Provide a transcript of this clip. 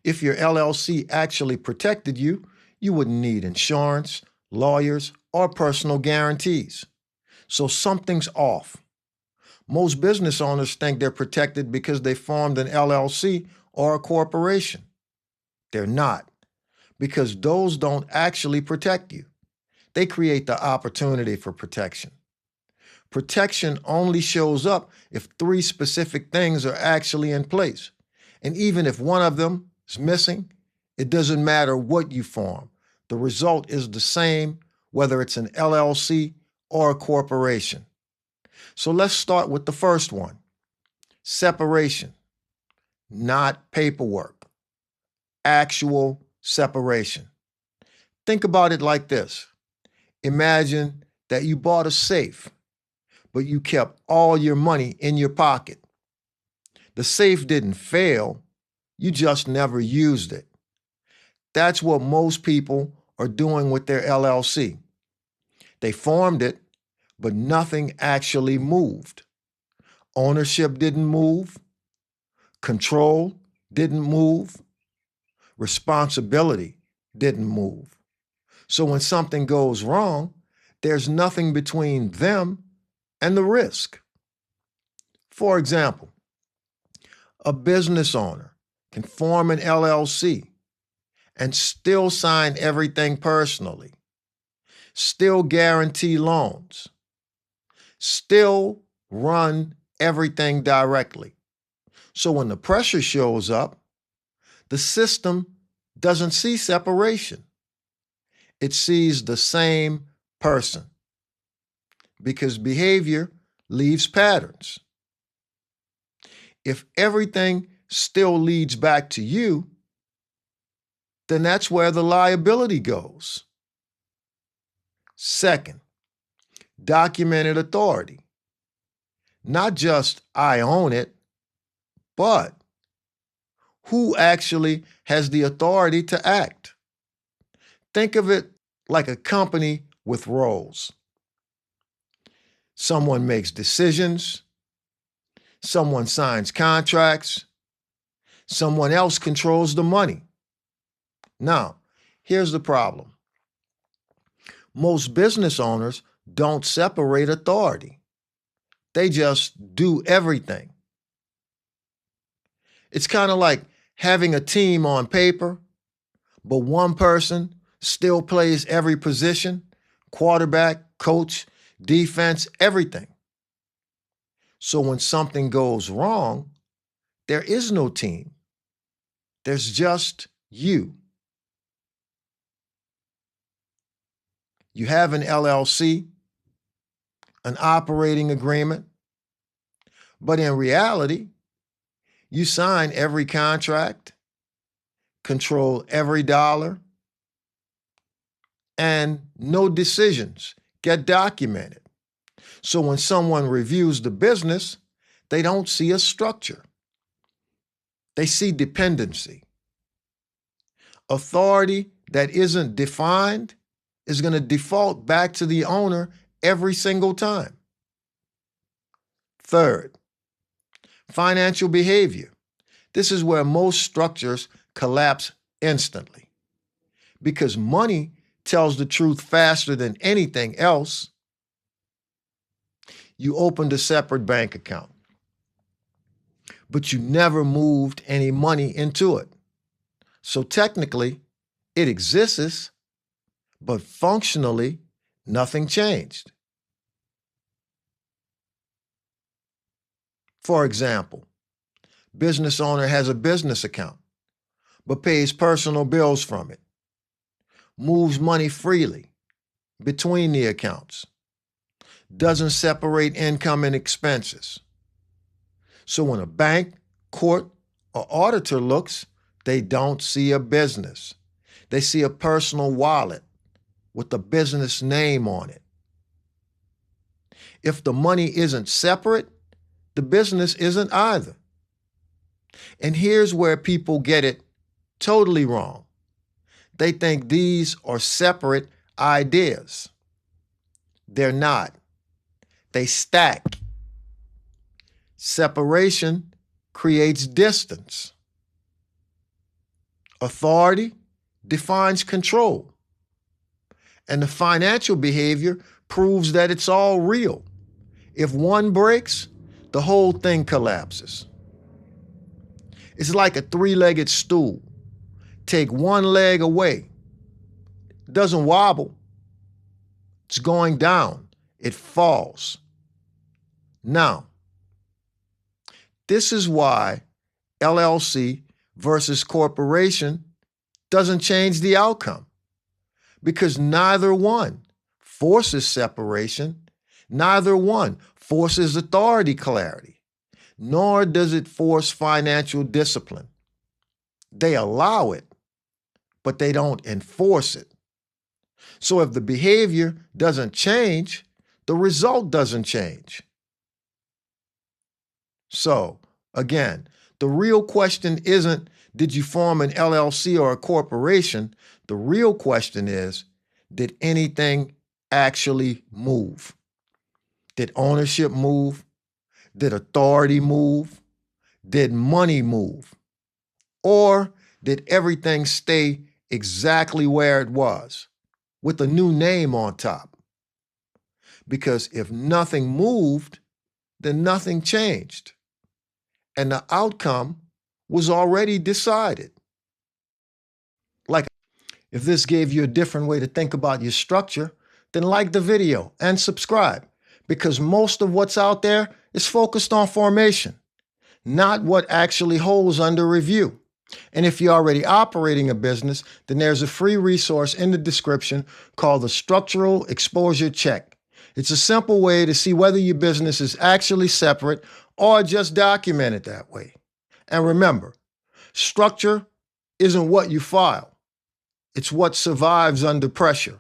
If your LLC actually protected you, you wouldn't need insurance, lawyers, or personal guarantees. So something's off. Most business owners think they're protected because they formed an LLC or a corporation. They're not, because those don't actually protect you. They create the opportunity for protection. Protection only shows up if three specific things are actually in place. And even if one of them is missing, it doesn't matter what you form. The result is the same, whether it's an LLC or a corporation. So let's start with the first one. Separation, not paperwork. Actual separation. Think about it like this. Imagine that you bought a safe, but you kept all your money in your pocket. The safe didn't fail, you just never used it. That's what most people are doing with their LLC. They formed it, but nothing actually moved. Ownership didn't move. Control didn't move. Responsibility didn't move. So when something goes wrong, there's nothing between them and the risk. For example, a business owner can form an LLC and still sign everything personally, still guarantee loans, still run everything directly. So when the pressure shows up, the system doesn't see separation. It sees the same person because behavior leaves patterns. If everything still leads back to you, then that's where the liability goes. Second, documented authority. Not just I own it, but who actually has the authority to act? Think of it like a company with roles. Someone makes decisions, someone signs contracts, someone else controls the money. Now, here's the problem. Most business owners don't separate authority. They just do everything. It's kind of like having a team on paper, but one person still plays every position, quarterback, coach, defense, everything. So when something goes wrong, there is no team. There's just you. You have an LLC, an operating agreement, but in reality, you sign every contract, control every dollar, and no decisions get documented. So when someone reviews the business, they don't see a structure. They see dependency. Authority that isn't defined is going to default back to the owner every single time. Third, financial behavior. This is where most structures collapse instantly because money tells the truth faster than anything else. You opened a separate bank account, but you never moved any money into it. So technically, it exists, but functionally, nothing changed. For example, business owner has a business account, but pays personal bills from it, moves money freely between the accounts, doesn't separate income and expenses. So when a bank, court, or auditor looks, they don't see a business. They see a personal wallet with the business name on it. If the money isn't separate, the business isn't either. And here's where people get it totally wrong. They think these are separate ideas. They're not. They stack. Separation creates distance. Authority defines control. And the financial behavior proves that it's all real. If one breaks, the whole thing collapses. It's like a three-legged stool. Take one leg away. It doesn't wobble. It's going down. It falls. Now, this is why LLC versus corporation doesn't change the outcome, because neither one forces separation, neither one forces authority clarity, nor does it force financial discipline. They allow it, but they don't enforce it. So if the behavior doesn't change, the result doesn't change. So, again, the real question isn't, did you form an LLC or a corporation? The real question is, did anything actually move? Did ownership move? Did authority move? Did money move? Or did everything stay exactly where it was, with a new name on top? Because if nothing moved, then nothing changed. And the outcome was already decided. Like, if this gave you a different way to think about your structure, then like the video and subscribe, because most of what's out there is focused on formation, not what actually holds under review. And if you're already operating a business, then there's a free resource in the description called the Structural Exposure Check. It's a simple way to see whether your business is actually separate or just documented that way. And remember, structure isn't what you file. It's what survives under pressure.